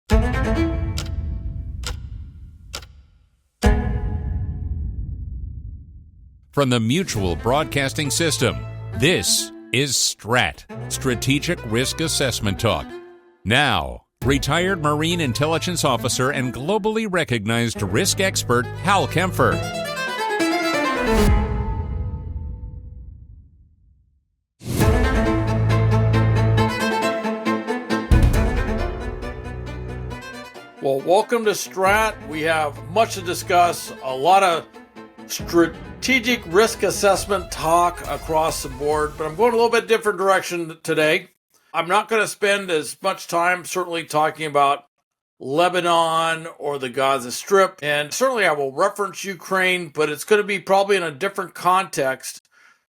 From the Mutual Broadcasting System, this is STRAT, Strategic Risk Assessment Talk. Now, retired Marine Intelligence Officer and globally recognized risk expert Hal Kempfer. Well, welcome to STRAT. We have much to discuss, a lot of strategic risk assessment talk across the board, but I'm going a little bit different direction today. I'm not going to spend as much time certainly talking about Lebanon or the Gaza Strip, and certainly I will reference Ukraine, but it's going to be probably in a different context.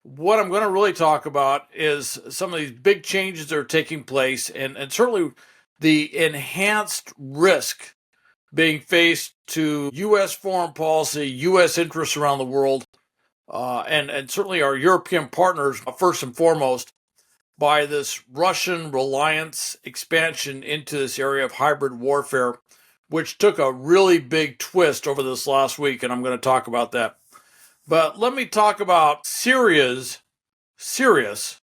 What I'm going to really talk about is some of these big changes that are taking place, and certainly the enhanced risk being faced to U.S. foreign policy, U.S. interests around the world, and certainly our European partners, first and foremost, by this Russian reliance expansion into this area of hybrid warfare, which took a really big twist over this last week, and I'm going to talk about that. But let me talk about Syria's serious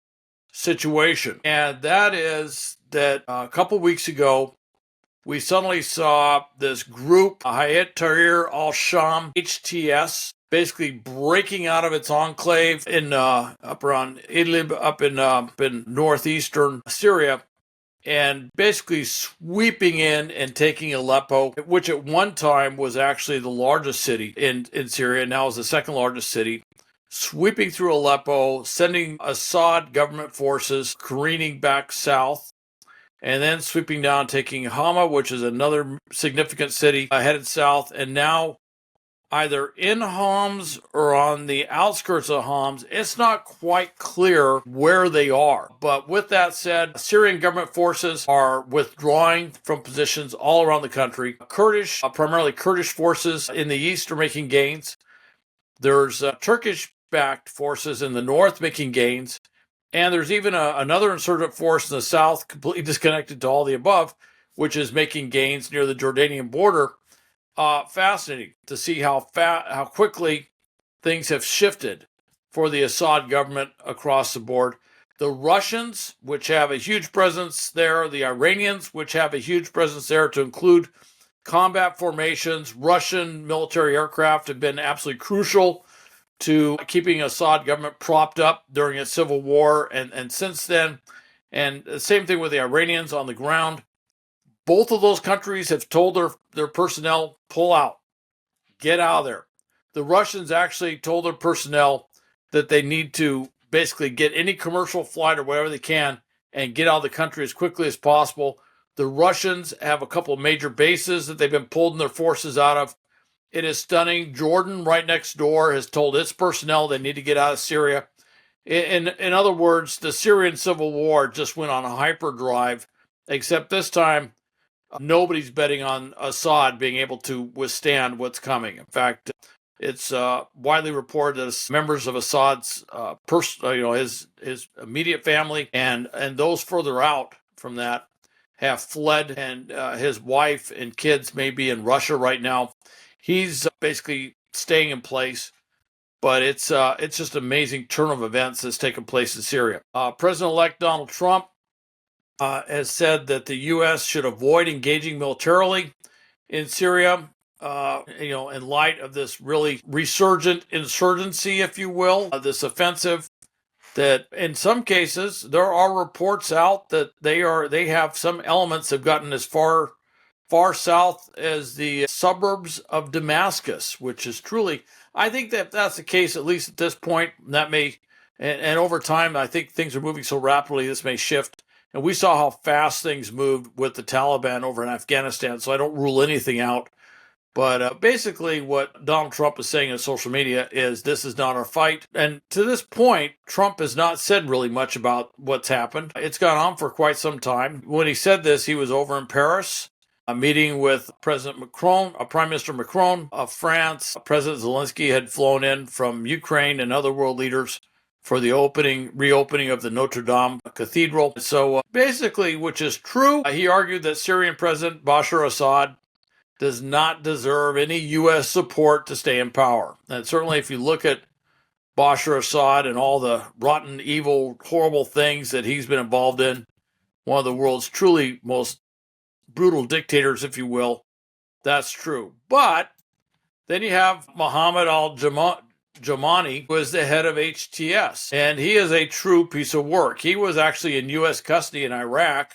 situation, and that is that a couple weeks ago, we suddenly saw this group, Hayat Tahrir al-Sham, HTS, basically breaking out of its enclave in up around Idlib, up in northeastern Syria, and basically sweeping in and taking Aleppo, which at one time was actually the largest city in Syria, now is the second largest city, sweeping through Aleppo, sending Assad government forces careening back south, and then sweeping down, taking Hama, which is another significant city, headed south, and now either in Homs or on the outskirts of Homs. It's not quite clear where they are. But with that said, Syrian government forces are withdrawing from positions all around the country. Kurdish, primarily Kurdish forces in the east are making gains. There's Turkish-backed forces in the north making gains. And there's even another insurgent force in the south, completely disconnected to all the above, which is making gains near the Jordanian border. Fascinating to see how quickly things have shifted for the Assad government across the board. The Russians, which have a huge presence there, the Iranians, which have a huge presence there, to include combat formations, Russian military aircraft have been absolutely crucial to keeping Assad government propped up during its civil war and since then. And the same thing with the Iranians on the ground. Both of those countries have told their personnel, pull out, get out of there. The Russians actually told their personnel that they need to basically get any commercial flight or whatever they can and get out of the country as quickly as possible. The Russians have a couple of major bases that they've been pulling their forces out of. It is stunning. Jordan, right next door, has told its personnel they need to get out of Syria. In other words, the Syrian civil war just went on a hyperdrive, except this time, nobody's betting on Assad being able to withstand what's coming. In fact, it's widely reported that members of Assad's his immediate family and those further out from that have fled, and his wife and kids may be in Russia right now. He's basically staying in place, but it's just an amazing turn of events that's taken place in Syria. President-elect Donald Trump has said that the U.S. should avoid engaging militarily in Syria, in light of this really resurgent insurgency, if you will, this offensive. That in some cases there are reports out that they have some elements have gotten as far south as the suburbs of Damascus, which is truly, I think that that's the case, at least at this point. That may, and over time, I think things are moving so rapidly, this may shift. And we saw how fast things moved with the Taliban over in Afghanistan, so I don't rule anything out. But basically what Donald Trump is saying on social media is this is not our fight. And to this point, Trump has not said really much about what's happened. It's gone on for quite some time. When he said this, he was over in Paris, a meeting with President Macron, Prime Minister Macron of France. President Zelensky had flown in from Ukraine and other world leaders for the reopening of the Notre Dame Cathedral. So basically, which is true, he argued that Syrian President Bashar Assad does not deserve any U.S. support to stay in power. And certainly if you look at Bashar Assad and all the rotten, evil, horrible things that he's been involved in, one of the world's truly most brutal dictators, if you will, that's true. But then you have Mohammed al-Jamani, who is the head of HTS, and he is a true piece of work. He was actually in U.S. custody in Iraq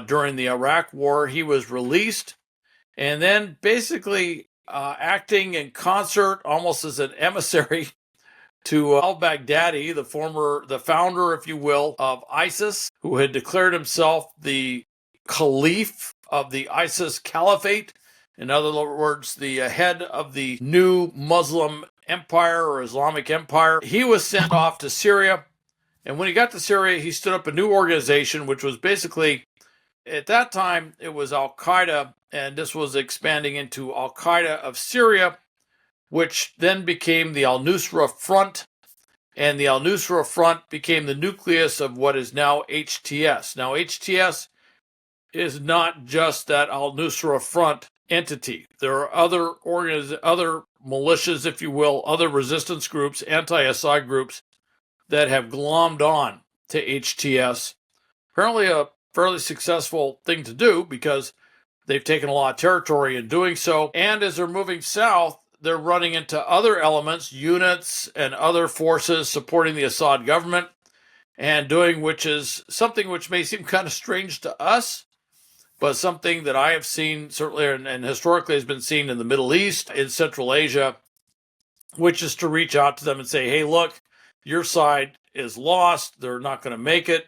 during the Iraq War. He was released, and then basically acting in concert, almost as an emissary to al-Baghdadi, the founder, if you will, of ISIS, who had declared himself the caliph of the ISIS caliphate. In other words, the head of the new Muslim empire or Islamic empire. He was sent off to Syria. And when he got to Syria, he stood up a new organization, which was basically, at that time, it was Al-Qaeda, and this was expanding into Al-Qaeda of Syria, which then became the Al-Nusra Front, and the Al-Nusra Front became the nucleus of what is now HTS. Now, HTS is not just that Al-Nusra Front entity. There are other militias, if you will, other resistance groups, anti-Assad groups that have glommed on to HTS. Apparently a fairly successful thing to do because they've taken a lot of territory in doing so. And as they're moving south, they're running into other elements, units, and other forces supporting the Assad government and doing which is something which may seem kind of strange to us, but something that I have seen certainly and historically has been seen in the Middle East, in Central Asia, which is to reach out to them and say, hey, look, your side is lost. They're not going to make it.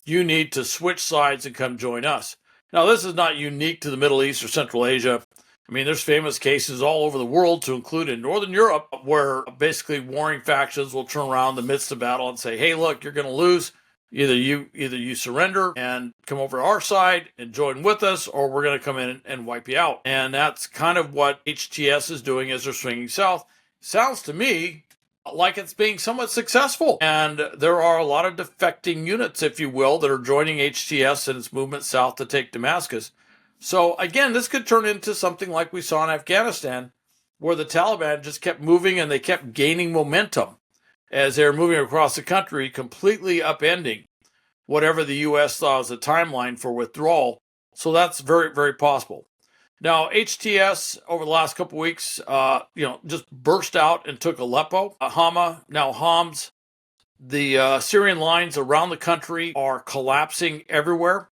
You need to switch sides and come join us. Now, this is not unique to the Middle East or Central Asia. I mean, there's famous cases all over the world, to include in Northern Europe, where basically warring factions will turn around in the midst of battle and say, hey, look, you're going to lose. Either you surrender and come over to our side and join with us, or we're going to come in and wipe you out. And that's kind of what HTS is doing as they're swinging south. Sounds to me like it's being somewhat successful. And there are a lot of defecting units, if you will, that are joining HTS in its movement south to take Damascus. So again, this could turn into something like we saw in Afghanistan, where the Taliban just kept moving and they kept gaining momentum as they're moving across the country, completely upending whatever the U.S. thought was a timeline for withdrawal. So that's very, very possible. Now, HTS over the last couple of weeks, just burst out and took Aleppo, Hama, now Homs. The Syrian lines around the country are collapsing everywhere.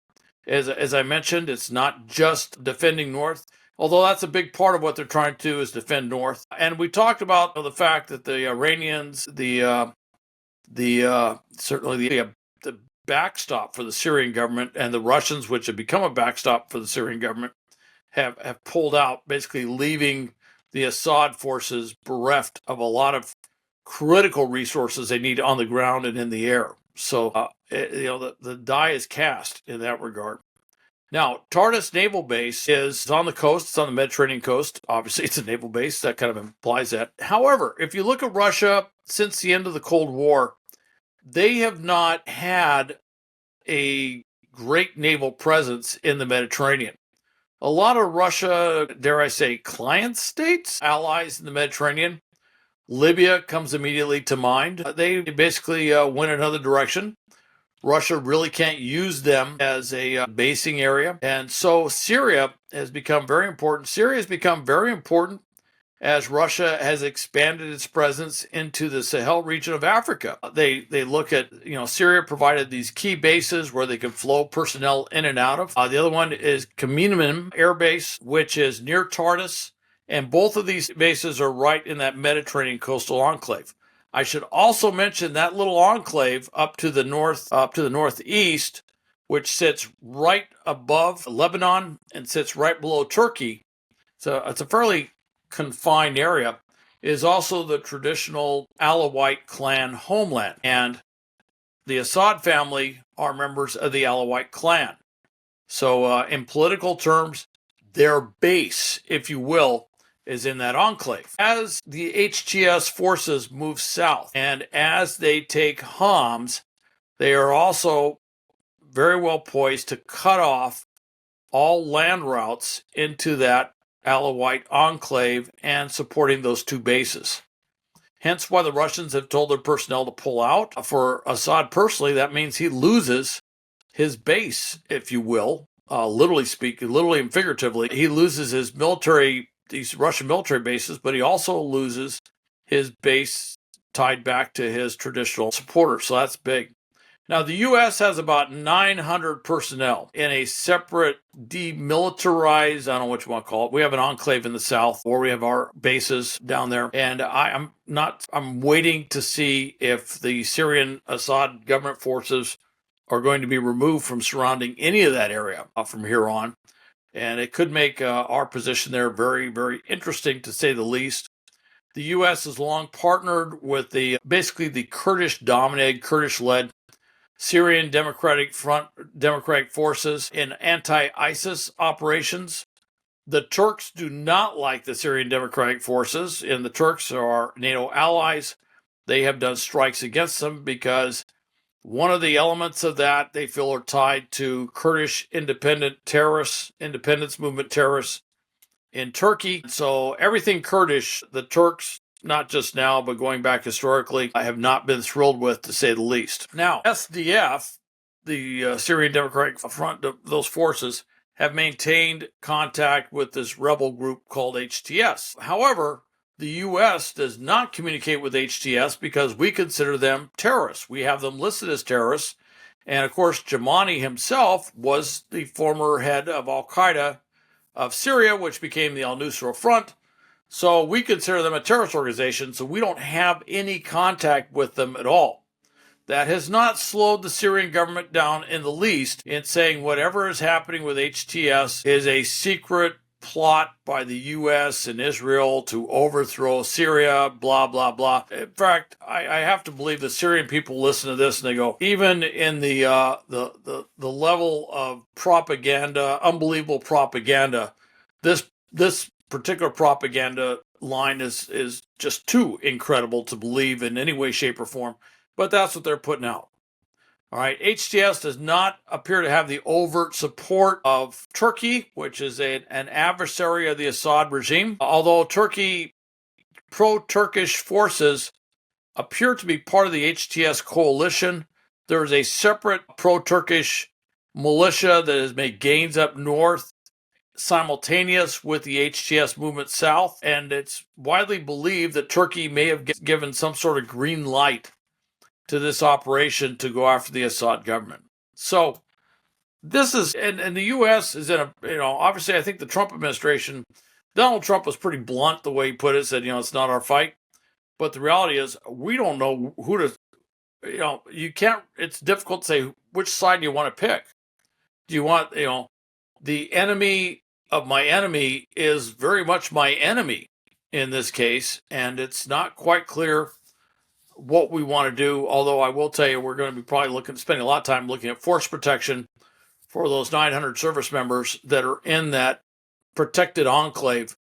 As I mentioned, it's not just defending north, although that's a big part of what they're trying to do is defend north. And we talked about the fact that the Iranians, certainly the backstop for the Syrian government, and the Russians, which have become a backstop for the Syrian government, have pulled out, basically leaving the Assad forces bereft of a lot of critical resources they need on the ground and in the air. So, the die is cast in that regard. Now, Tartus Naval Base is on the coast. It's on the Mediterranean coast. Obviously, it's a naval base. That kind of implies that. However, if you look at Russia, since the end of the Cold War, they have not had a great naval presence in the Mediterranean. A lot of Russia, dare I say, client states, allies in the Mediterranean. Libya comes immediately to mind. They basically went another direction. Russia really can't use them as a basing area. And so Syria has become very important. Syria has become very important as Russia has expanded its presence into the Sahel region of Africa. They look at, Syria provided these key bases where they can flow personnel in and out of. The other one is Khmeimim Air Base, which is near Tartus. And both of these bases are right in that Mediterranean coastal enclave. I should also mention that little enclave up to the northeast, which sits right above Lebanon and sits right below Turkey. So it's a fairly confined area, is also the traditional Alawite clan homeland. And the Assad family are members of the Alawite clan. So in political terms, their base, if you will, is in that enclave. As the HTS forces move south and as they take Homs, they are also very well poised to cut off all land routes into that Alawite enclave and supporting those two bases. Hence why the Russians have told their personnel to pull out. For Assad personally, that means he loses his base, if you will, literally and figuratively. He loses these Russian military bases, but he also loses his base tied back to his traditional supporters. So that's big. Now, the U.S. has about 900 personnel in a separate demilitarized, I don't know what you want to call it. We have an enclave in the south, or we have our bases down there. And I'm waiting to see if the Syrian Assad government forces are going to be removed from surrounding any of that area from here on. And it could make our position there very, very interesting, to say the least. The U.S. has long partnered with basically the Kurdish-dominated, Kurdish-led Syrian Democratic forces in anti-ISIS operations. The Turks do not like the Syrian Democratic forces, and the Turks are NATO allies. They have done strikes against them because one of the elements of that they feel are tied to Kurdish independence movement terrorists in Turkey. So everything Kurdish, the Turks, not just now, but going back historically, I have not been thrilled with, to say the least. Now, SDF, the Syrian Democratic Front, those forces, have maintained contact with this rebel group called HTS. However, the U.S. does not communicate with HTS because we consider them terrorists. We have them listed as terrorists. And of course, Jamani himself was the former head of Al-Qaeda of Syria, which became the Al-Nusra Front. So we consider them a terrorist organization, so we don't have any contact with them at all. That has not slowed the Syrian government down in the least in saying whatever is happening with HTS is a secret plot by the U.S. and Israel to overthrow Syria, blah, blah, blah. In fact, I have to believe the Syrian people listen to this and they go, even in the level of propaganda, unbelievable propaganda, this particular propaganda line is just too incredible to believe in any way, shape, or form. But that's what they're putting out. All right, HTS does not appear to have the overt support of Turkey, which is an adversary of the Assad regime. Although pro-Turkish forces appear to be part of the HTS coalition, there is a separate pro-Turkish militia that has made gains up north, simultaneous with the HTS movement south, and it's widely believed that Turkey may have given some sort of green light to this operation to go after the Assad government. So this is, and the U.S. is in obviously I think the Trump administration, Donald Trump was pretty blunt the way he put it, said, it's not our fight. But the reality is we don't know who to, you can't, it's difficult to say which side you want to pick. Do you want, the enemy of my enemy is very much my enemy in this case, and it's not quite clear what we want to do, although I will tell you we're going to be probably spending a lot of time looking at force protection for those 900 service members that are in that protected enclave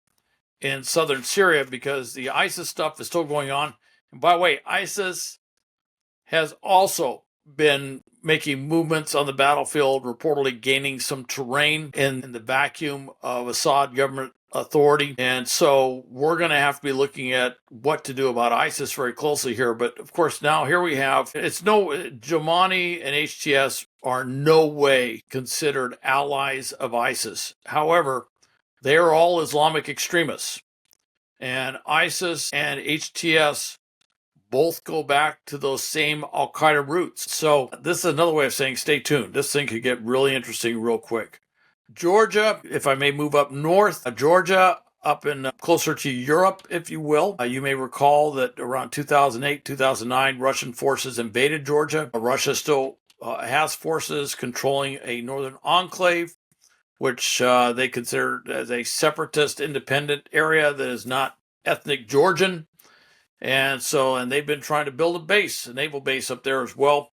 in southern Syria, because the ISIS stuff is still going on. And by the way, ISIS has also been making movements on the battlefield, reportedly gaining some terrain in the vacuum of Assad government authority. And so we're going to have to be looking at what to do about ISIS very closely here. But of course, now here we have, Jamani and HTS are no way considered allies of ISIS. However, they are all Islamic extremists. And ISIS and HTS both go back to those same Al-Qaeda roots. So this is another way of saying stay tuned. This thing could get really interesting real quick. Georgia, if I may move up north, Georgia up in closer to Europe, if you will. You may recall that around 2008, 2009, Russian forces invaded Georgia. Russia still has forces controlling a northern enclave, which they consider as a separatist independent area that is not ethnic Georgian. And they've been trying to build a naval base up there as well.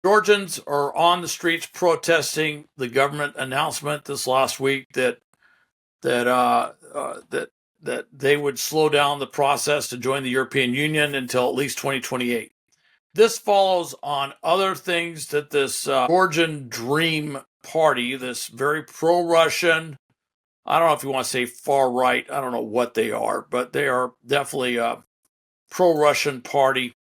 Georgians are on the streets protesting the government announcement this last week that that they would slow down the process to join the European Union until at least 2028. This follows on other things that this Georgian Dream Party, this very pro-Russian, I don't know if you want to say far right, I don't know what they are, but they are definitely a pro-Russian party,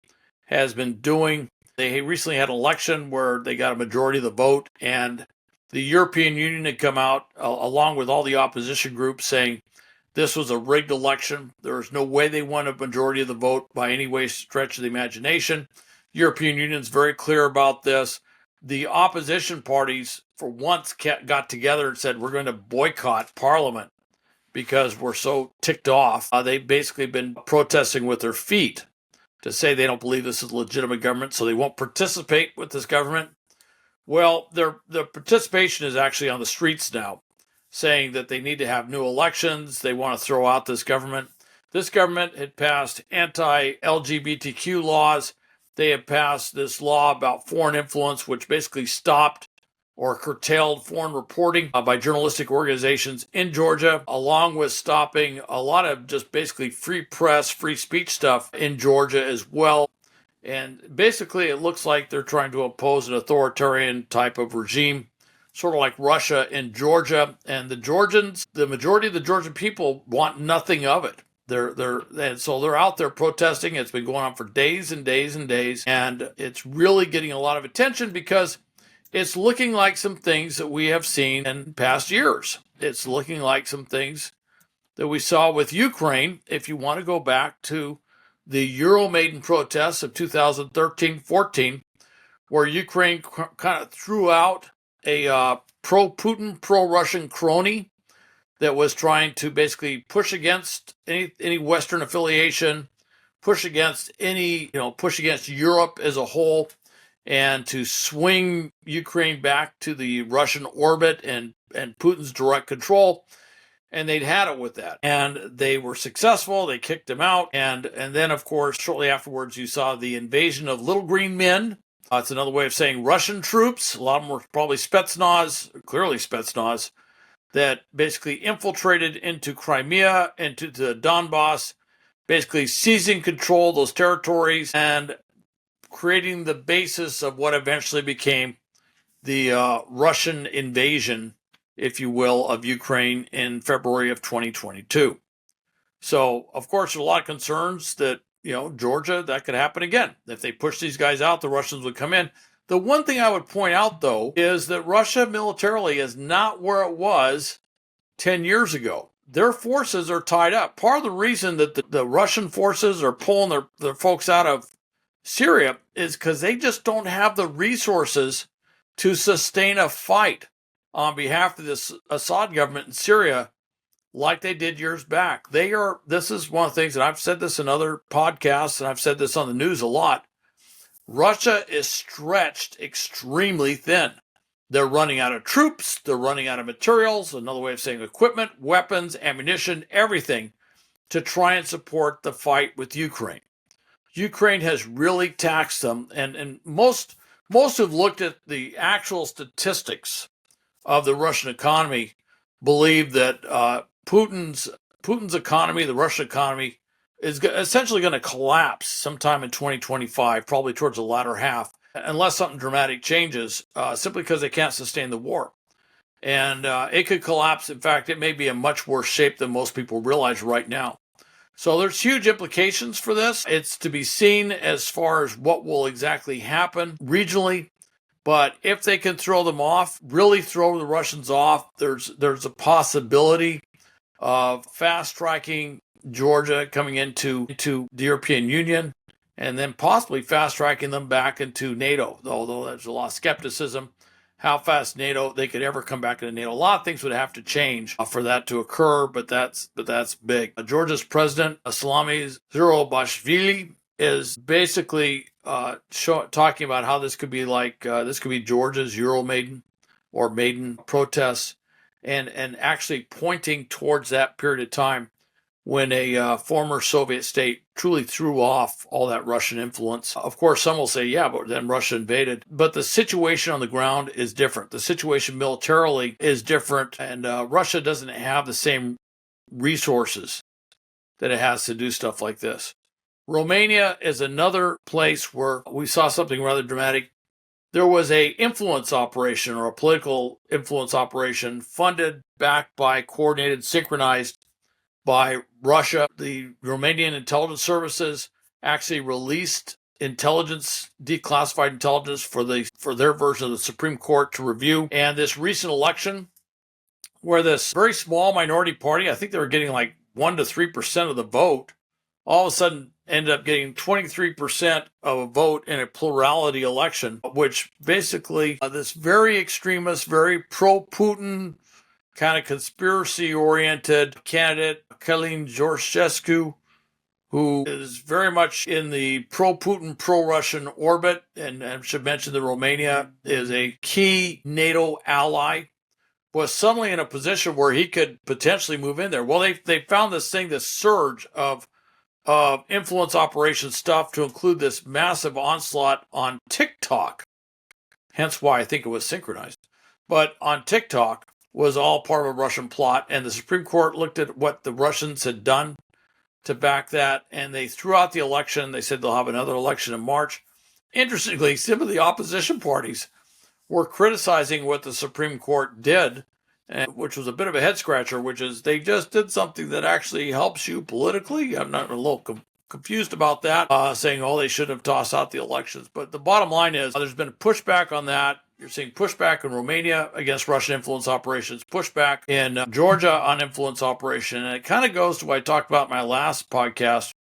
has been doing. They recently had an election where they got a majority of the vote, and the European Union had come out along with all the opposition groups saying this was a rigged election. There was no way they won a majority of the vote by any way stretch of the imagination. European Union is very clear about this. The opposition parties, for once, got together and said, we're going to boycott Parliament because we're so ticked off. They've basically been protesting with their feet to say they don't believe this is a legitimate government, so they won't participate with this government. Well, their participation is actually on the streets now, saying that they need to have new elections. They want to throw out this government. This government had passed anti-LGBTQ laws. They have passed this law about foreign influence, which basically stopped or curtailed foreign reporting by journalistic organizations in Georgia, along with stopping a lot of just basically free press, free speech stuff in Georgia as well. And basically, it looks like they're trying to impose an authoritarian type of regime, sort of like Russia in Georgia. And the Georgians, the majority of the Georgian people want nothing of it. And so they're out there protesting. It's been going on for days and days and days. And it's really getting a lot of attention because it's looking like some things that we have seen in past years. It's looking like some things that we saw with Ukraine. If you want to go back to the Euromaidan protests of 2013-14, where Ukraine kind of threw out a pro-Putin, pro-Russian crony that was trying to basically push against any Western affiliation, push against Europe as a whole, and to swing Ukraine back to the Russian orbit and Putin's direct control. And they'd had it with that. And they were successful. They kicked him out. And then, of course, shortly afterwards, you saw the invasion of little green men. It's another way of saying Russian troops. A lot of them were probably Spetsnaz, clearly Spetsnaz, that basically infiltrated into Crimea, into the Donbass, basically seizing control of those territories and creating the basis of what eventually became the Russian invasion, if you will, of Ukraine in February of 2022. So, of course, there's a lot of concerns that, Georgia, that could happen again. If they push these guys out, the Russians would come in. The one thing I would point out, though, is that Russia militarily is not where it was 10 years ago. Their forces are tied up. Part of the reason that the Russian forces are pulling their folks out of Syria is because they just don't have the resources to sustain a fight on behalf of this Assad government in Syria like they did years back. This is one of the things, and I've said this in other podcasts, and I've said this on the news a lot. Russia is stretched extremely thin. They're running out of troops. They're running out of materials, another way of saying equipment, weapons, ammunition, everything to try and support the fight with Ukraine. Ukraine has really taxed them, and most who've looked at the actual statistics of the Russian economy believe that Putin's economy, the Russian economy, is essentially going to collapse sometime in 2025, probably towards the latter half, unless something dramatic changes, simply because they can't sustain the war. And it could collapse. In fact, it may be in much worse shape than most people realize right now. So there's huge implications for this. It's to be seen as far as what will exactly happen regionally. But if they can throw them off, really throw the Russians off, there's a possibility of fast-tracking Georgia coming into the European Union and then possibly fast-tracking them back into NATO, although there's a lot of skepticism how fast they could ever come back into NATO. A lot of things would have to change for that to occur, but that's big. Georgia's president, Salome Zurabishvili, is basically talking about how this could be Georgia's Euromaidan or Maiden protests, and actually pointing towards that period of time when a former Soviet state truly threw off all that Russian influence. Of course, some will say, yeah, but then Russia invaded. But the situation on the ground is different. The situation militarily is different, and Russia doesn't have the same resources that it has to do stuff like this. Romania is another place where we saw something rather dramatic. There was a influence operation or a political influence operation funded, backed by, coordinated, synchronized by Russia. The Romanian intelligence services actually released intelligence, declassified intelligence for their version of the Supreme Court to review. And this recent election, where this very small minority party, I think they were getting like 1 to 3% of the vote, all of a sudden ended up getting 23% of a vote in a plurality election, which basically this very extremist, very pro-Putin, kind of conspiracy-oriented candidate, Călin Georgescu, who is very much in the pro-Putin, pro-Russian orbit, and I should mention that Romania is a key NATO ally, was suddenly in a position where he could potentially move in there. Well, they found this surge of influence operation stuff to include this massive onslaught on TikTok, hence why I think it was synchronized. But on TikTok was all part of a Russian plot, and the Supreme Court looked at what the Russians had done to back that, and they threw out the election. They said they'll have another election in March. Interestingly, some of the opposition parties were criticizing what the Supreme Court did, which was a bit of a head scratcher, which is they just did something that actually helps you politically. I'm not a little confused about that, saying, oh, they should have tossed out the elections. But the bottom line is there's been pushback on that. You're seeing pushback in Romania against Russian influence operations, pushback in Georgia on influence operation. And it kind of goes to what I talked about in my last podcast,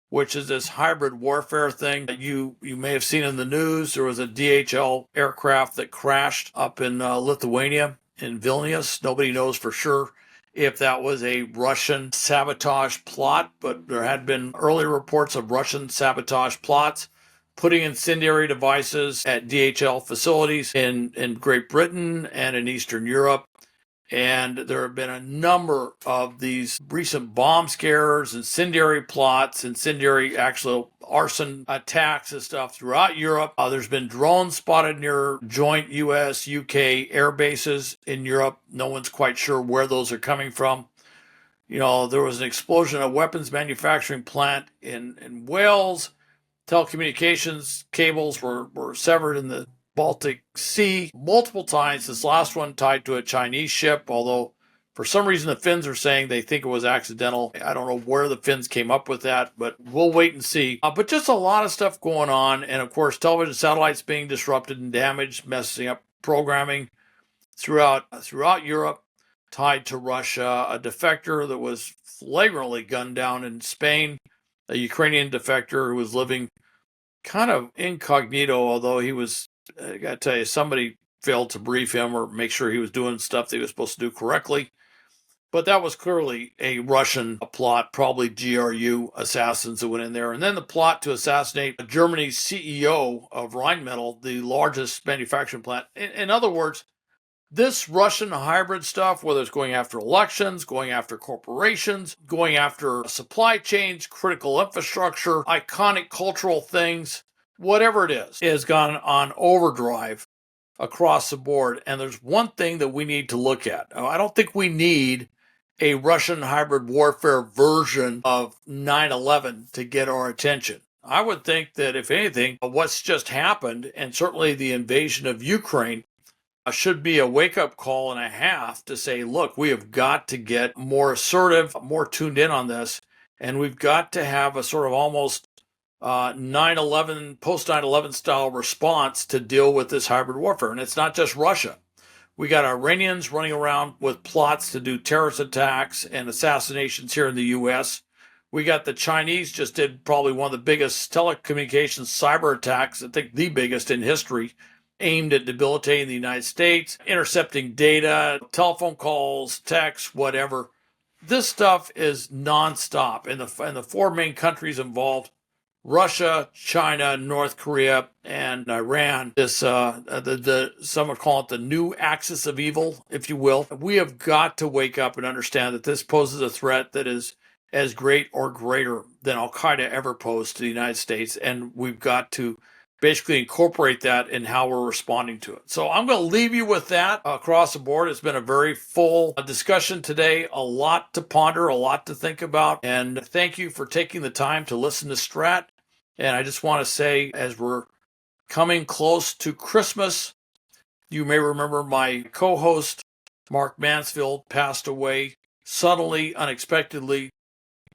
which is this hybrid warfare thing that you may have seen in the news. There was a DHL aircraft that crashed up in Lithuania, in Vilnius. Nobody knows for sure if that was a Russian sabotage plot, but there had been early reports of Russian sabotage plots, putting incendiary devices at DHL facilities in Great Britain and in Eastern Europe. And there have been a number of these recent bomb scares, incendiary plots, actual arson attacks and stuff throughout Europe. There's been drones spotted near joint U.S., UK air bases in Europe. No one's quite sure where those are coming from. There was an explosion of weapons manufacturing plant in Wales. Telecommunications cables were severed in the Baltic Sea multiple times. This last one tied to a Chinese ship, although for some reason the Finns are saying they think it was accidental. I don't know where the Finns came up with that, but we'll wait and see. But just a lot of stuff going on. And of course, television satellites being disrupted and damaged, messing up programming throughout Europe, tied to Russia. A defector that was flagrantly gunned down in Spain, a Ukrainian defector who was living kind of incognito, although he was, I got to tell you, somebody failed to brief him or make sure he was doing stuff that he was supposed to do correctly. But that was clearly a Russian plot, probably GRU assassins that went in there. And then the plot to assassinate Germany's CEO of Rheinmetall, the largest manufacturing plant. In other words, this Russian hybrid stuff, whether it's going after elections, going after corporations, going after supply chains, critical infrastructure, iconic cultural things, whatever it is, has gone on overdrive across the board. And there's one thing that we need to look at. I don't think we need a Russian hybrid warfare version of 9/11 to get our attention. I would think that, if anything, what's just happened, and certainly the invasion of Ukraine, should be a wake-up call and a half to say, look, we have got to get more assertive, more tuned in on this, and we've got to have a sort of almost 9/11, post-9/11 style response to deal with this hybrid warfare. And it's not just Russia. We got Iranians running around with plots to do terrorist attacks and assassinations here in the U.S. We got the Chinese just did probably one of the biggest telecommunications cyber attacks, I think the biggest in history, aimed at debilitating the United States, intercepting data, telephone calls, texts, whatever. This stuff is nonstop. And the four main countries involved, Russia, China, North Korea, and Iran, this some are calling it the new axis of evil, if you will. We have got to wake up and understand that this poses a threat that is as great or greater than Al-Qaeda ever posed to the United States, and we've got to basically incorporate that in how we're responding to it. So I'm going to leave you with that across the board. It's been a very full discussion today, a lot to ponder, a lot to think about. And thank you for taking the time to listen to STRAT. And I just want to say, as we're coming close to Christmas, you may remember my co-host, Mark Mansfield, passed away suddenly, unexpectedly,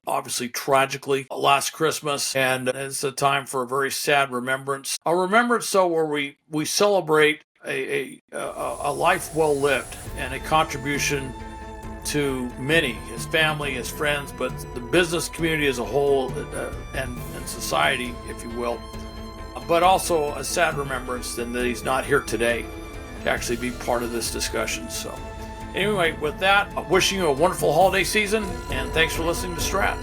obviously tragically, last Christmas. And it's a time for a very sad remembrance. A remembrance, so where we celebrate a life well lived and a contribution to many, his family, his friends, but the business community as a whole, and society, if you will. But also a sad remembrance that he's not here today to actually be part of this discussion. So anyway, with that, wishing you a wonderful holiday season, and thanks for listening to STRAT.